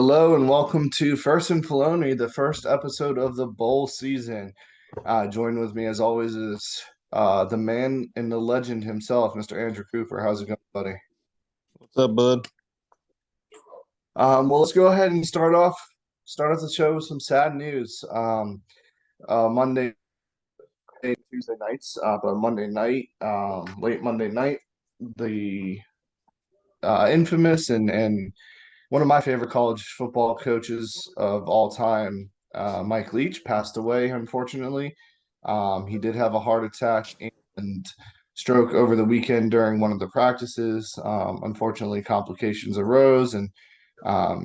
Hello and welcome to First and Poloni, the first episode of the bowl season. Joined with me as always is the man and the legend himself, Mr. Andrew Cooper. How's it going, buddy? What's up, bud? Well, let's go ahead and start off the show with some sad news. Monday, Tuesday nights, but Monday night, late Monday night, the infamous and one of my favorite college football coaches of all time, Mike Leach, passed away, unfortunately. He did have a heart attack and stroke over the weekend during one of the practices. Unfortunately, complications arose, and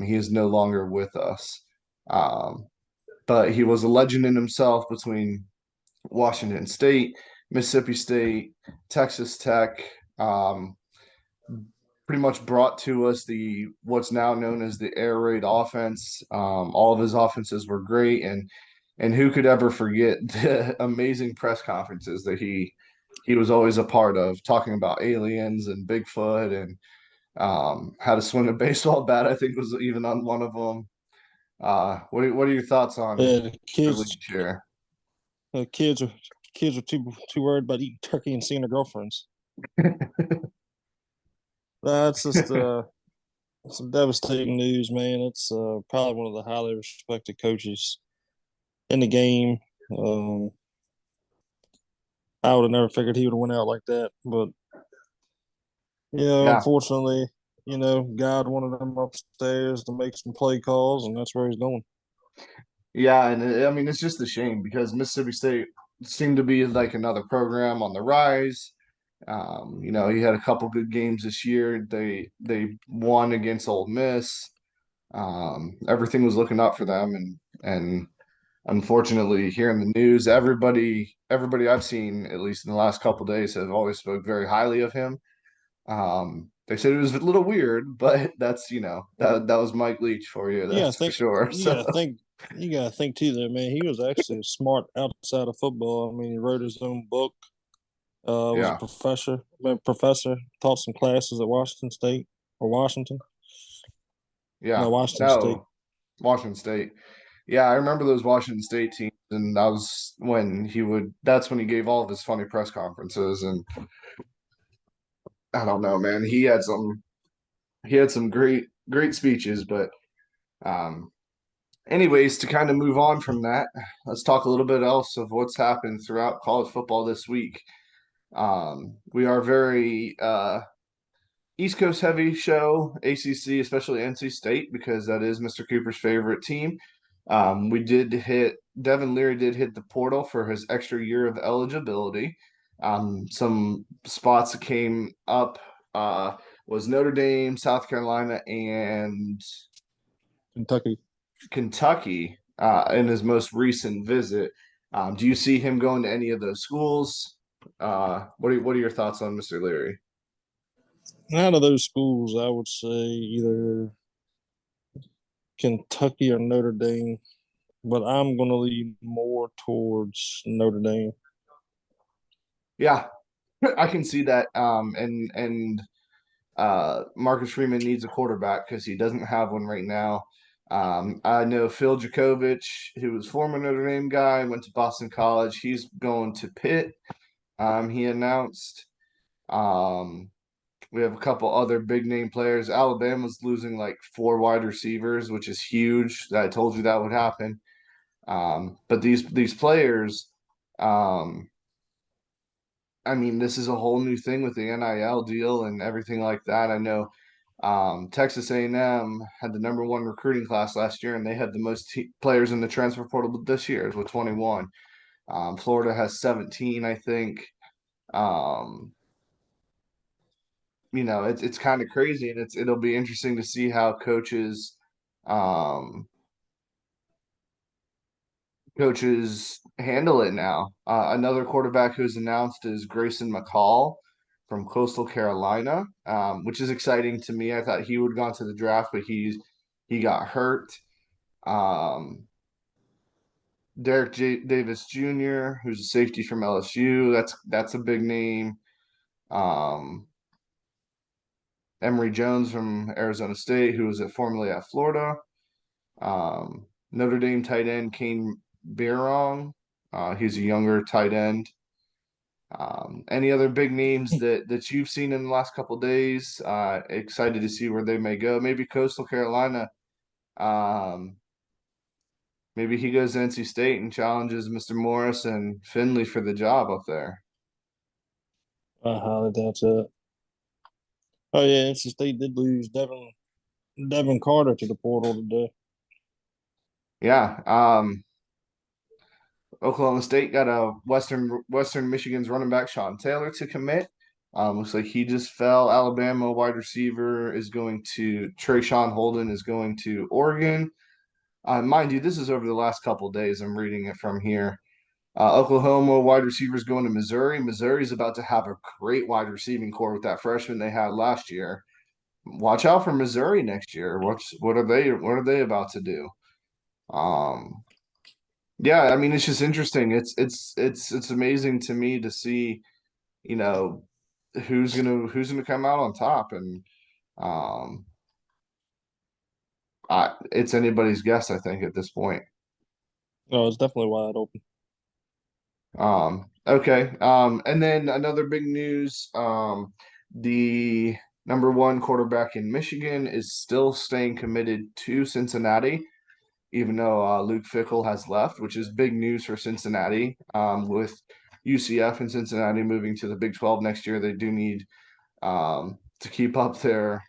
he is no longer with us. Um, but he was a legend in himself between Washington State, Mississippi State, Texas Tech. Um, Pretty much brought to us the what's now known as the air raid offense. All of his offenses were great, and who could ever forget the amazing press conferences that he was always a part of, talking about aliens and Bigfoot and how to swing a baseball bat. I think was even on one of them. What are your thoughts on Yeah, the Leach kids, here? the kids are too worried about eating turkey and seeing their girlfriends. That's just some devastating news, man. It's probably one of the highly respected coaches in the game. Um, I would have never figured he would have went out like that, but Yeah, unfortunately, God wanted him upstairs to make some play calls, and that's where he's going. yeah, and I mean it's just a shame because Mississippi State seemed to be like another program on the rise. He had a couple good games this year. They won against Ole Miss. Everything was looking up for them, and unfortunately, hearing the news, everybody I've seen, at least in the last couple of days, have always spoke very highly of him. They said it was a little weird, but that's that was Mike Leach for you, You gotta that's for think. sure. You gotta think. You gotta think too, there, man. He was actually smart outside of football. I mean, he wrote his own book. Was a Yeah, professor, taught some classes at Washington State or Washington. No, yeah, Washington State. no, Washington State. Yeah, I remember those Washington State teams, and that was when that's when he gave all of his funny press conferences. And I don't know, man, he had some great speeches. But um, anyways, to kind of move on from that, let's talk a little bit else of what's happened throughout college football this week. We are very East Coast heavy show, ACC, especially NC State, because that is Mr. Cooper's favorite team. We did hit Devin Leary did hit the portal for his extra year of eligibility. Some spots that came up was Notre Dame, South Carolina, and Kentucky. Kentucky in his most recent visit. Do you see him going to any of those schools? What are your thoughts on Mr. Leary? Out of those schools, I would say either Kentucky or Notre Dame, but I'm going to lean more towards Notre Dame. Yeah, I can see that. And Marcus Freeman needs a quarterback because he doesn't have one right now. I know Phil Jakovich, who was former Notre Dame guy, went to Boston College. He's going to Pitt. He announced. Um, we have a couple other big name players. Alabama's losing like four wide receivers, which is huge. I told you that would happen. But these players, um, I mean, this is a whole new thing with the NIL deal and everything like that. I know Texas A&M had the number one recruiting class last year, and they had the most players in the transfer portal this year with 21. Florida has 17, I think. Um, it's kind of crazy, and it'll be interesting to see how um, coaches handle it now. Another quarterback who's announced is Grayson McCall from Coastal Carolina, which is exciting to me. I thought he would have gone to the draft, but he got hurt. Um, Davis Jr., who's a safety from LSU, that's a big name. Um, Emory Jones from Arizona State, who was formerly at Florida. Notre Dame tight end Kane Barong. He's a younger tight end. Any other big names that you've seen in the last couple days? Excited to see where they may go. Maybe Coastal Carolina. Um, maybe he goes to NC State and challenges Mr. Morris and Finley for the job up there. I highly doubt that. Oh yeah, NC State did lose Devin Carter to the portal today. Yeah. Oklahoma State got a Western Michigan's running back Sean Taylor to commit. Looks like he just fell. Alabama wide receiver is going to Trayshawn Holden is going to Oregon. Mind you, this is over the last couple days. I'm reading it from here. Oklahoma wide receivers going to Missouri. Missouri's about to have a great wide receiving core with that freshman they had last year. Watch out for Missouri next year. What are they about to do? Um, yeah, I mean it's just interesting. It's amazing to me to see, you know, who's gonna come out on top, and um, it's anybody's guess, I think, at this point. No, it's definitely wide open. Okay. And then another big news, the number one quarterback in Michigan is still staying committed to Cincinnati, even though Luke Fickell has left, which is big news for Cincinnati. With UCF and Cincinnati moving to the Big 12 next year, they do need to keep up their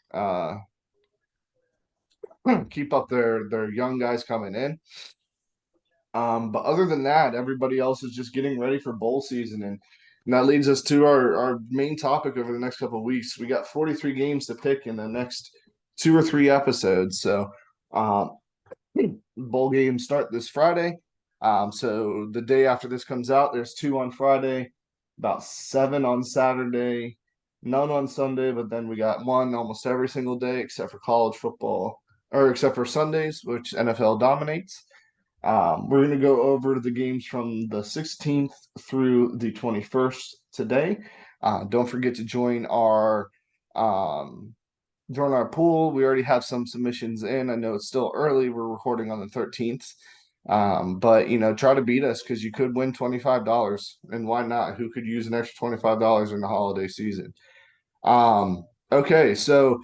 young guys coming in. But other than that, everybody else is just getting ready for bowl season, and that leads us to our main topic over the next couple of weeks. We got 43 games to pick in the next 2 or 3 episodes. So, um, bowl games start this Friday. So the day after this comes out, there's 2 on Friday, about 7 on Saturday, none on Sunday, but then we got one almost every single day except for college football, or except for Sundays, which NFL dominates. We're going to go over the games from the 16th through the 21st today. Don't forget to um, join our pool. We already have some submissions in. I know it's still early. We're recording on the 13th. But try to beat us because you could win $25. And why not? Who could use an extra $25 in the holiday season? Okay, so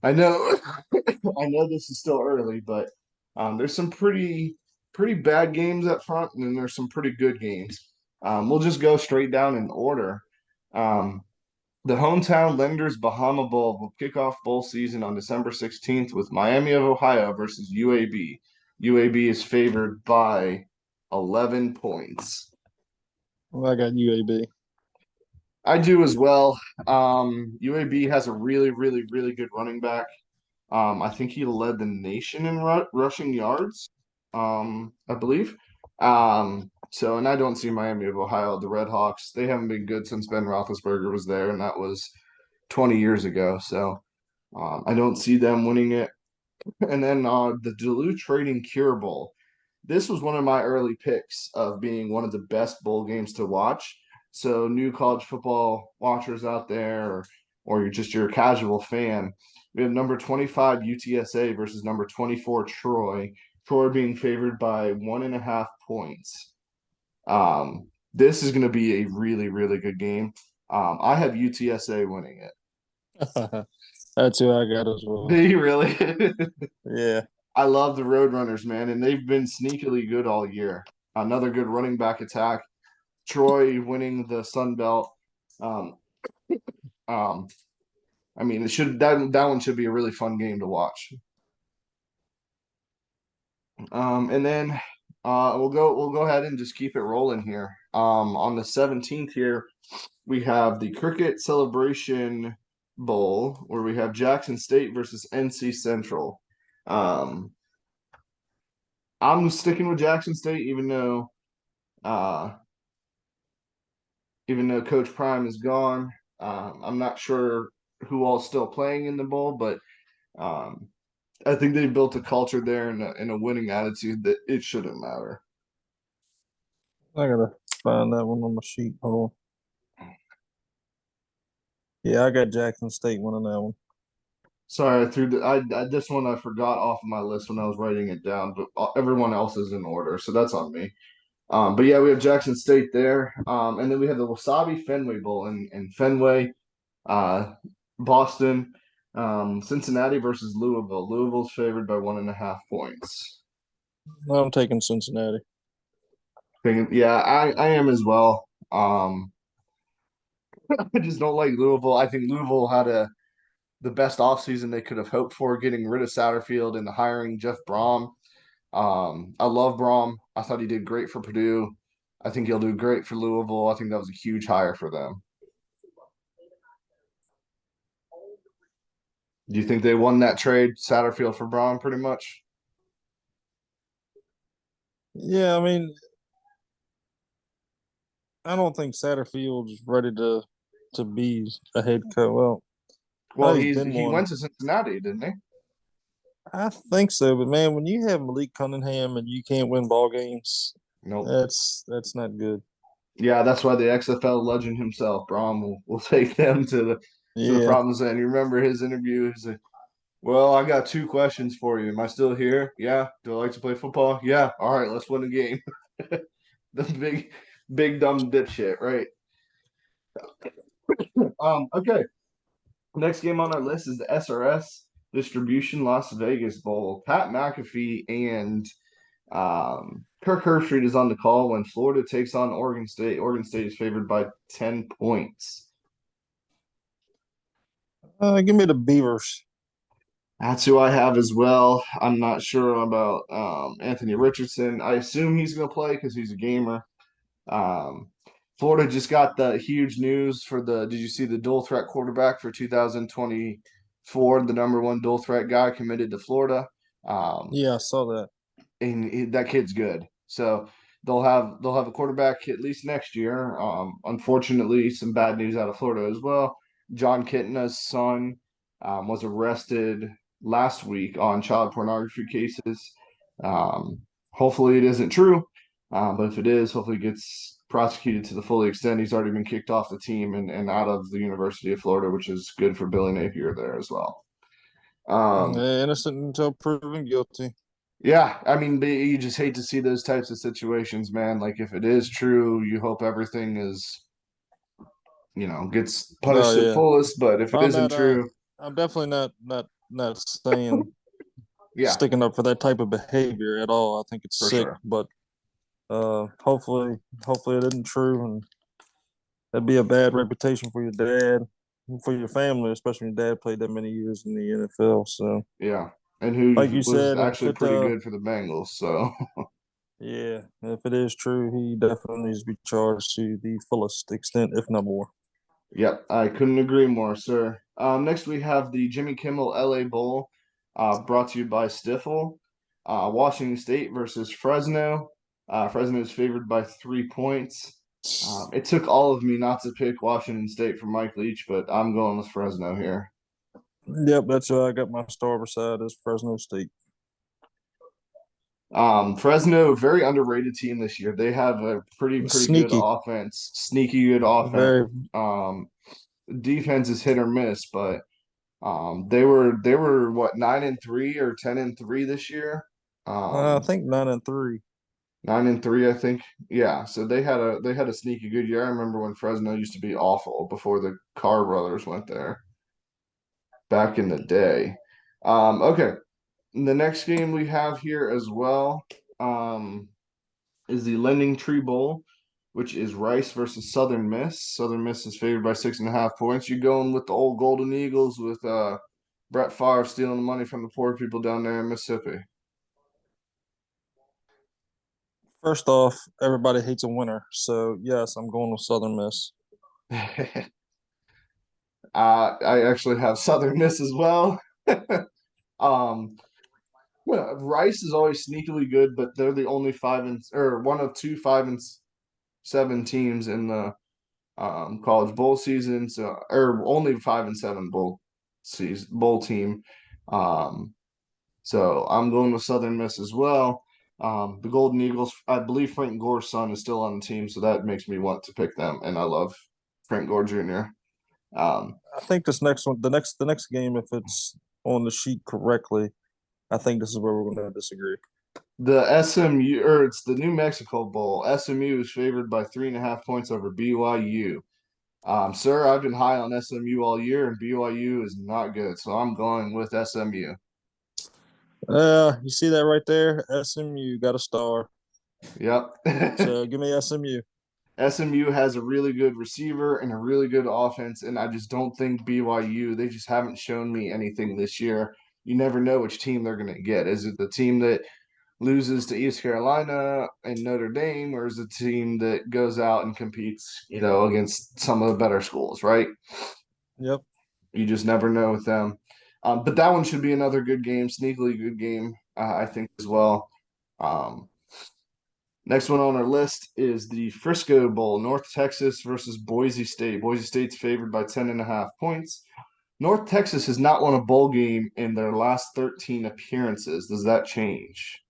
I know I know this is still early, but there's some pretty bad games up front, and then there's some pretty good games. We'll just go straight down in order. Um, the hometown Lenders Bahama Bowl will kick off bowl season on December 16th with Miami of Ohio versus UAB. UAB is favored by 11 points. Well, I got UAB. I do as well. UAB has a really, really, really good running back. I think he led the nation in rushing yards, I believe. And I don't see Miami of Ohio, the Red Hawks. They haven't been good since Ben Roethlisberger was there, and that was 20 years ago. So I don't see them winning it. And then the Duluth Trading Cure Bowl. This was one of my early picks of being one of the best bowl games to watch. So new college football watchers out there, or you're just your casual fan, we have number 25 UTSA versus number 24 Troy. Troy being favored by 1.5 points. This is going to be a really, really good game. I have UTSA winning it. That's who I got as well. Do you really? Yeah. I love the Roadrunners, man, and they've been sneakily good all year. Another good running back attack. Troy winning the Sun Belt. Um, um, I mean, that one should be a really fun game to watch. And then we'll go ahead and just keep it rolling here. On the 17th here, we have the Cricket Celebration Bowl where we have Jackson State versus NC Central. Um, I'm sticking with Jackson State, uh, even though Coach Prime is gone. I'm not sure who all's still playing in the bowl, but um, I think they built a culture there and a winning attitude that it shouldn't matter. I gotta find that one on my sheet. Hold on. Yeah, I got Jackson State winning that one. Sorry, I threw this one I forgot off my list when I was writing it down, but everyone else is in order, so that's on me. But yeah, we have Jackson State there, and then we have the Wasabi Fenway Bowl in Fenway, uh, Boston, Cincinnati versus Louisville. Louisville's favored by 1.5 points. I'm taking Cincinnati. Yeah, I am as well. I just don't like Louisville. I think Louisville had the best offseason they could have hoped for, getting rid of Satterfield and hiring Jeff Brom. I love Brom. I thought he did great for Purdue. I think he'll do great for Louisville. I think that was a huge hire for them. Do you think they won that trade, Satterfield for Brom, pretty much? Yeah, I mean, I don't think Satterfield's ready to be a head coach. Well, I Well, know he's been he one. went to Cincinnati, didn't he? I think so, but man, when you have Malik Cunningham and you can't win ball games, Nope. that's not good. Yeah, that's why the XFL legend himself, Brom, will take them to the Yeah. promised land. You remember his interview? He's like, "Well, I got two questions for you. Am I still here? Yeah. Do I like to play football? Yeah. All right, let's win a game." The big dumb dipshit, right? Okay. Next game on our list is the SRS Distribution Las Vegas Bowl. Pat McAfee and Kirk Herbstreit is on the call when Florida takes on Oregon State. Oregon State is favored by 10 points. Give me the Beavers. That's who I have as well. I'm not sure about Anthony Richardson. I assume he's going to play because he's a gamer. Um, Florida just got the huge news for did you see the dual threat quarterback for 2024? The number one dual threat guy committed to Florida. Um, Yeah, I saw that. and that kid's good. So they'll have a quarterback at least next year. Unfortunately, some bad news out of Florida as well. John Kitna's son was arrested last week on child pornography cases. Um, Hopefully, it isn't true, but if it is, hopefully, it gets prosecuted to the full extent. He's already been kicked off the team and out of the University of Florida, which is good for Billy Napier there as well. Um, Innocent until proven guilty. Yeah, I mean, you just hate to see those types of situations, man. Like, if it is true, you hope everything gets Oh punished to the yeah. fullest. But if it I'm isn't not true, I'm definitely not saying yeah, sticking up for that type of behavior at all. I think it's for sick, sure. but hopefully it isn't true, and that'd be a bad reputation for your dad, for your family, especially when your dad played that many years in the NFL. So, Yeah, and like who you was said, if actually it pretty good for the Bengals. So, yeah, if it is true, he definitely needs to be charged to the fullest extent, if not more. yep, I couldn't agree more, sir. Next, we have the Jimmy Kimmel LA Bowl, brought to you by Stifel. Washington State versus Fresno. Fresno is favored by 3 points. It took all of me not to pick Washington State for Mike Leach, but I'm going with Fresno here. Yep, that's why I got my star beside is Fresno State. Fresno, very underrated team this year. They have a pretty good Sneaky, offense, sneaky good offense. very. Um, Defense is hit or miss, but they were what 9-3 or 10-3 this year. I Um, think 9-3. 9-3, I think. Yeah, so they had a sneaky good year. I remember when Fresno used to be awful before the Carr brothers went there back in the day. Okay, the next game we have here as well is the Lending Tree Bowl, which is Rice versus Southern Miss. Southern Miss is favored by 6.5 points. You going with the old Golden Eagles with Brett Favre stealing the money from the poor people down there in Mississippi. First off, everybody hates a winner, so yes, I'm going with Southern Miss. I actually have Southern Miss as well. um, well, Rice is always sneakily good, but they're the only one of two 5-7 teams in the college bowl season, so or only 5-7 bowl team. Um, so I'm going with Southern Miss as well. The Golden Eagles, I believe Frank Gore's son is still on the team, so that makes me want to pick them, and I love Frank Gore Jr. Um, I think this next one, the next game, if it's on the sheet correctly, I think this is where we're going to disagree. The SMU, or it's the New Mexico Bowl. SMU is favored by 3.5 points over BYU. Sir, I've been high on SMU all year, and BYU is not good, so I'm going with SMU. You see that right there? SMU got a star. Yep. So give me SMU. SMU has a really good receiver and a really good offense, and I just don't think BYU, they just haven't shown me anything this year. You never know which team they're going to get. Is it the team that loses to East Carolina and Notre Dame, or is it a team that goes out and competes, against some of the better schools, right? Yep. You just never know with them. But that one should be another good game, sneakily good game, I think, as well. Um, Next one on our list is the Frisco Bowl, North Texas versus Boise State. Boise State's favored by 10.5 points. North Texas has not won a bowl game in their last 13 appearances. Does that change?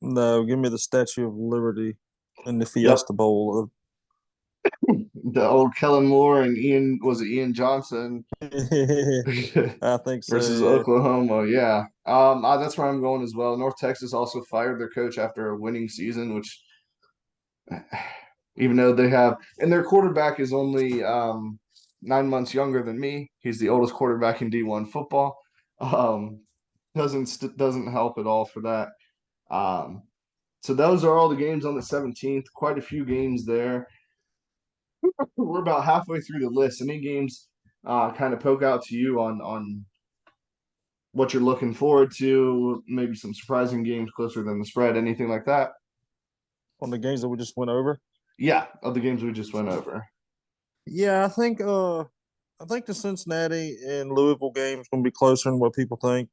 No, give me the Statue of Liberty in the Yep. Fiesta Bowl. The old Kellen Moore and Ian Johnson I think so. versus Yeah. Oklahoma. Yeah. That's where I'm going as well. North Texas also fired their coach after a winning season, which even though they have, and their quarterback is only 9 months younger than me. He's the oldest quarterback in D1 football. Um, doesn't help at all for that. Um, so those are all the games on the 17th. Quite a few games there. We're about halfway through the list. Any games kind of poke out to you on what you're looking forward to? Maybe some surprising games closer than the spread, anything like that? On the games that we just went over. Yeah, of the games we just went over. Yeah, I think the Cincinnati and Louisville game is going to be closer than what people think.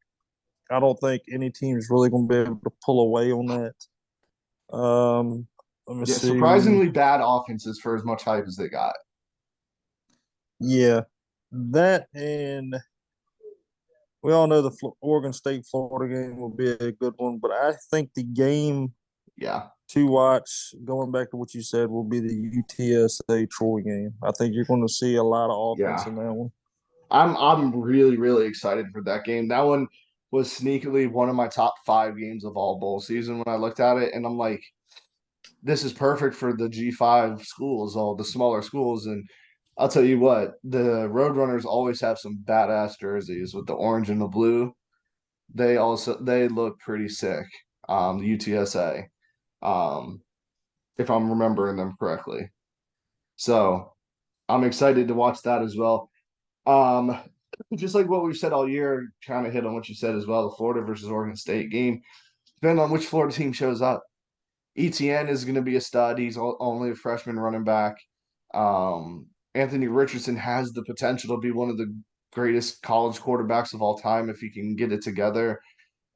I don't think any team is really going to be able to pull away on that. Let me Yeah, see. surprisingly bad offenses for as much hype as they got. Yeah, that and we all know the Oregon State Florida game will be a good one, but I think the game Yeah, to watch, going back to what you said, will be the UTSA Troy game. I think you're going to see a lot of offense yeah. in that one. I'm really, really excited for that game. That one was sneakily one of my top 5 games of all bowl season when I looked at it, and I'm like, this is perfect for the G5 schools, all the smaller schools. And I'll tell you what, the Roadrunners always have some badass jerseys with the orange and the blue. They look pretty sick. The UTSA, um, if I'm remembering them correctly. So I'm excited to watch that as well. Um, just like what we've said all year, kind of hit on what you said as well, the Florida versus Oregon State game. Depending on which Florida team shows up. ETN is going to be a stud. He's only a freshman running back. Anthony Richardson has the potential to be one of the greatest college quarterbacks of all time if he can get it together.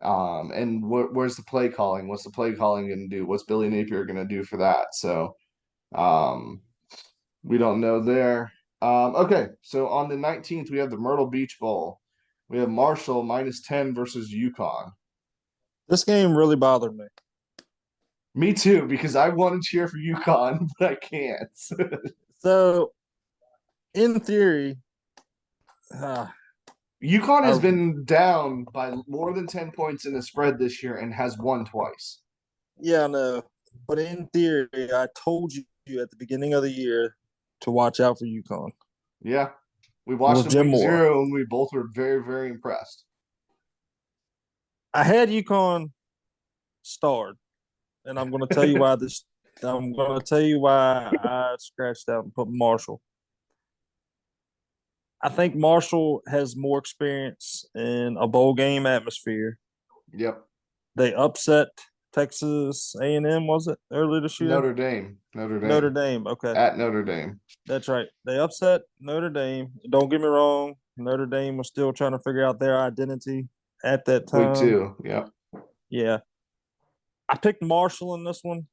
And where's the play calling? What's the play calling going to do? What's Billy Napier going to do for that? So um, we don't know there. Okay, so on the 19th, we have the Myrtle Beach Bowl. We have Marshall -10 versus UConn. This game really bothered me. Me too, because I want to cheer for UConn, but I can't. So, in theory, uh, UConn has I, been down by more than 10 points in the spread this year and has won twice. yeah, I know. But in theory, I told you at the beginning of the year to watch out for UConn Yeah. We watched with them Jim week Moore. 0 and we both were very, very impressed. I had UConn starred, and I'm going to tell you why this. I'm going to tell you why I scratched out and put Marshall. I think Marshall has more experience in a bowl game atmosphere. Yep. They upset Texas A&M, was it earlier this year? Notre Dame. Notre Notre Dame. Dame. Okay, At Notre Dame. that's right. They upset Notre Dame. Don't get me wrong. Notre Dame was still trying to figure out their identity at that Week time. 2. Yep. Yeah, I picked Marshall in this one.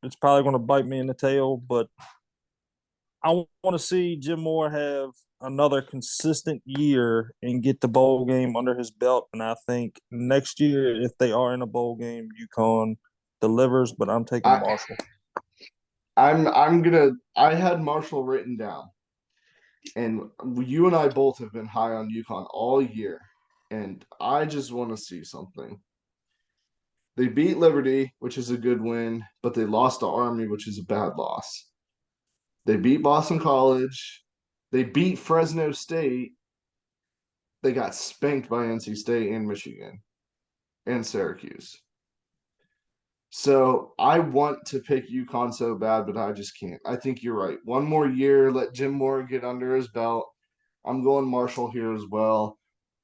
It's probably going to bite me in the tail, but I want to see Jim Moore have another consistent year and get the bowl game under his belt. And I think next year, if they are in a bowl game, UConn delivers. But I'm taking I Marshall. I'm gonna I had Marshall written down. And you and I both have been high on UConn all year. And I just want to see something. They beat Liberty, which is a good win, but they lost to Army, which is a bad loss. They beat Boston College. They beat Fresno State. They got spanked by NC State and Michigan and Syracuse. So I want to pick UConn so bad, but I just can't. I think you're right. One more year, let Jim Moore get under his belt. I'm going Marshall here as well.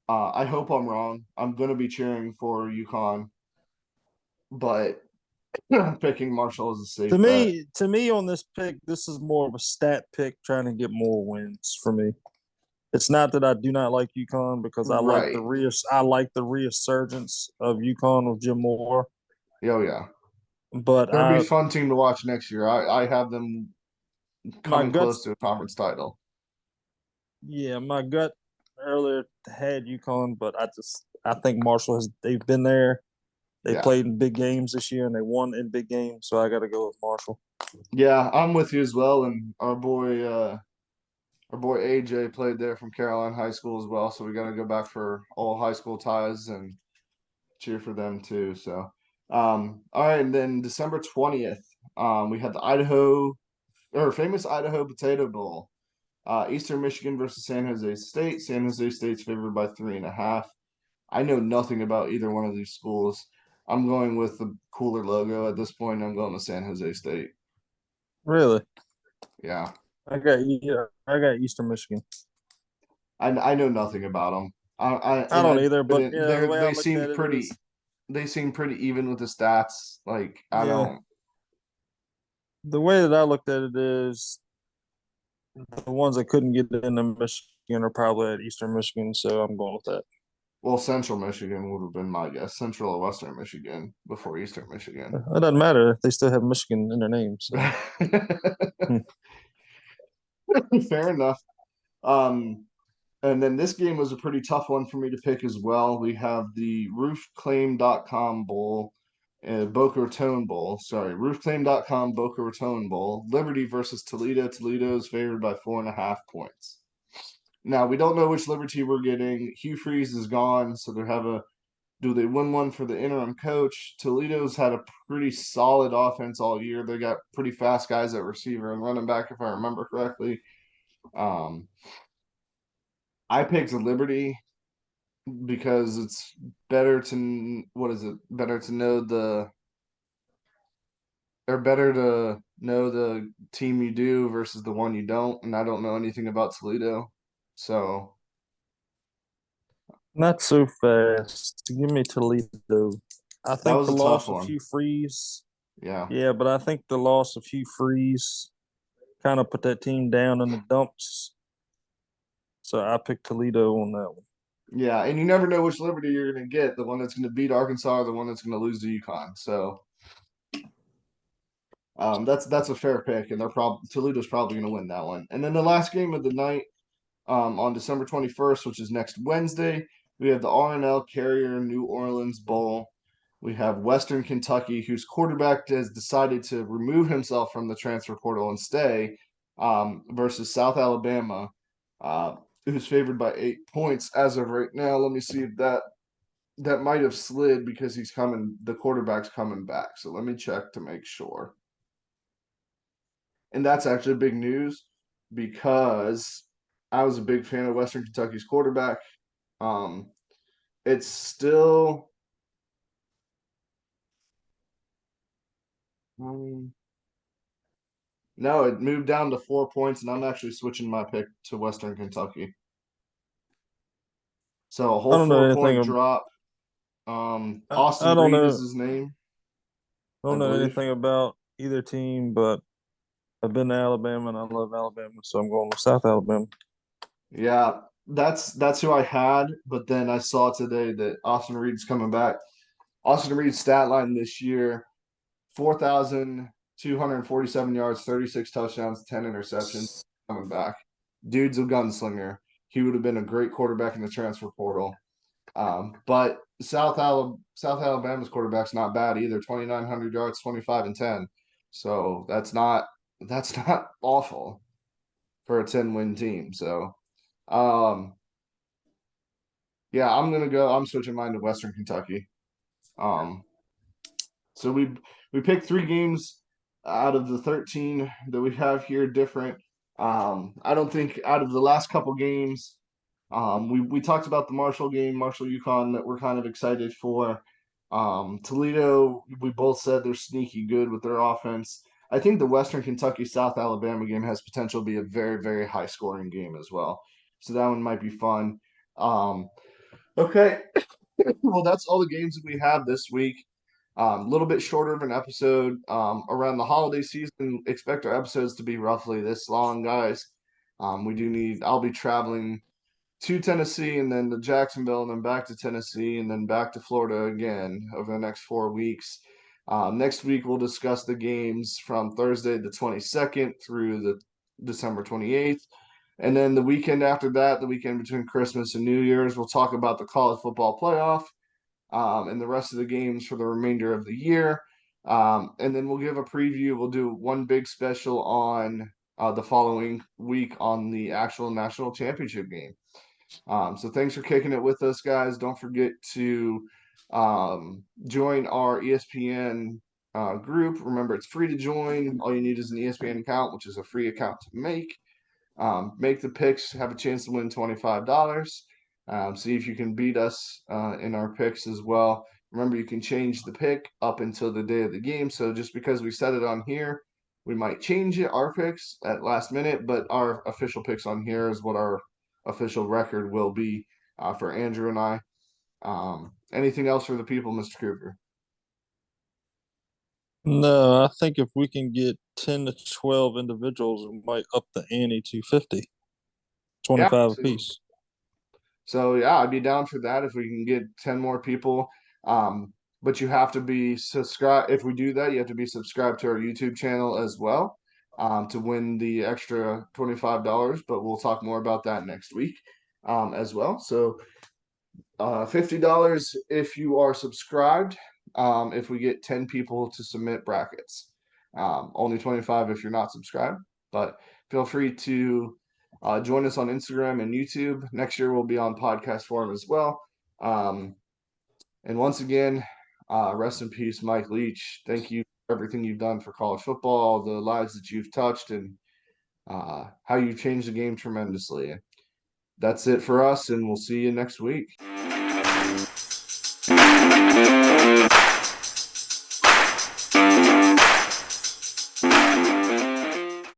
I hope I'm wrong. I'm going to be cheering for UConn, but picking Marshall is a To safe bet. me, to me on this pick, this is more of a stat pick trying to get more wins for me. It's not that I do not like UConn because Right. I like the resurgence of UConn with Jim Moore, Oh, yeah. but Going to be a fun team to watch next year. I have them my coming guts, close to a conference title. yeah, my gut earlier had UConn, but I think Marshall has they've been there. They Yeah. played in big games this year and they won in big games, so I got to go with Marshall. Yeah, I'm with you as well. And our boy AJ played there from Caroline High School as well. So we got to go back for all high school ties and cheer for them too. So, all right. And then December 20th, we had the famous Idaho Potato Bowl. Eastern Michigan versus San Jose State. San Jose State's favored by 3.5. I know nothing about either one of these schools. I'm going with the cooler logo at this point. I'm going with San Jose State. Really? Yeah, I got Eastern Michigan. I know nothing about them. I And don't I either, but yeah, the way I they looked seem at it pretty is, they seem pretty even with the stats. Like I yeah, don't. the way that I looked at it is the ones that couldn't get into Michigan are probably at Eastern Michigan, so I'm going with that. Well, Central Michigan would have been my guess. Central or Western Michigan before Eastern Michigan. It doesn't matter. They still have Michigan in their name, so Fair enough. Um, And then this game was a pretty tough one for me to pick as well. We have the roofclaim.com bowl, Boca Raton Bowl. Sorry, roofclaim.com Boca Raton Bowl. Liberty versus Toledo. Toledo is favored by 4.5 points. Now, we don't know which Liberty we're getting. Hugh Freeze is gone, so do they win one for the interim coach? Toledo's had a pretty solid offense all year. They got pretty fast guys at receiver and running back, if I remember correctly. Um, I picked Liberty because it's better to what is it? Better to know better to know the team you do versus the one you don't, and I don't know anything about Toledo. So not so fast. Give me Toledo. I that think was the a tough loss of one. Hugh Freeze, Yeah. yeah, but I think the loss of Hugh Freeze kind of put that team down in the dumps. So I picked Toledo on that one. Yeah, and you never know which Liberty you're gonna get, the one that's gonna beat Arkansas or the one that's gonna lose to UConn. So that's a fair pick, and Toledo's probably gonna win that one. And then the last game of the night, on December 21st, which is next Wednesday. We have the R&L Carrier New Orleans Bowl. We have Western Kentucky, whose quarterback has decided to remove himself from the transfer portal and stay, versus South Alabama, uh, who's favored by 8 points as of right now. Let me see if that might have slid because the quarterback's coming back. So let me check to make sure. And that's actually big news because I was a big fan of Western Kentucky's quarterback. Um, it's still um, no, it moved down to 4 points, and I'm actually switching my pick to Western Kentucky. So a I whole don't know 4 point anything. drop. I Austin don't Reed is know. his name, I I don't know believe. anything about either team, but I've been to Alabama and I love Alabama, so I'm going with South Alabama. Yeah, that's who I had, but then I saw today that Austin Reed's coming back. Austin Reed's stat line this year: 4,247 yards, 36 touchdowns, 10 interceptions. Coming back, dude's a gunslinger. He would have been a great quarterback in the transfer portal. But South Alabama's quarterback's not bad either. 2,900 yards, 25 and 10. So that's not awful. for a 10-win team. So, yeah, I'm switching mine to Western Kentucky. Um, so we picked 3 games out of the 13 that we have here different. I don't think out of the last couple games, we talked about the Marshall game, Marshall UConn, that we're kind of excited for. Toledo, we both said they're sneaky good with their offense. I think the Western Kentucky South Alabama game has potential to be a very, very high scoring game as well. So that one might be fun. Okay. Well, that's all the games that we have this week. A little bit shorter of an episode. Around the holiday season, expect our episodes to be roughly this long, guys. I'll be traveling to Tennessee and then to Jacksonville and then back to Tennessee and then back to Florida again over the next 4 weeks. Next week, we'll discuss the games from Thursday the 22nd through the December 28th. And then the weekend after that, the weekend between Christmas and New Year's, we'll talk about the college football playoff and the rest of the games for the remainder of the year. And then we'll give a preview. We'll do one big special on the following week on the actual national championship game. So thanks for kicking it with us, guys. Don't forget to join our ESPN group. Remember, it's free to join. All you need is an ESPN account, which is a free account to make. Make the picks, have a chance to win $25. See if you can beat us in our picks as well. Remember, you can change the pick up until the day of the game. So just because we set it on here, we might change it, our picks at last minute, but our official picks on here is what our official record will be for Andrew and I. Anything else for the people, Mr. Cooper? No, I think if we can get 10 to 12 individuals, we might up the ante to 50, Yeah. 25 So, apiece. so yeah, I'd be down for that if we can get 10 more people. But you have to be subscribed. If we do that, you have to be subscribed to our YouTube channel as well to win the extra $25. But we'll talk more about that next week as well. So $50 if you are subscribed. If we get 10 people to submit brackets, only 25 if you're not subscribed. But feel free to join us on Instagram and YouTube. Next year we'll be on podcast form as well. And once again, rest in peace, Mike Leach. Thank you for everything you've done for college football, the lives that you've touched, and how you changed the game tremendously. That's it for us, and we'll see you next week.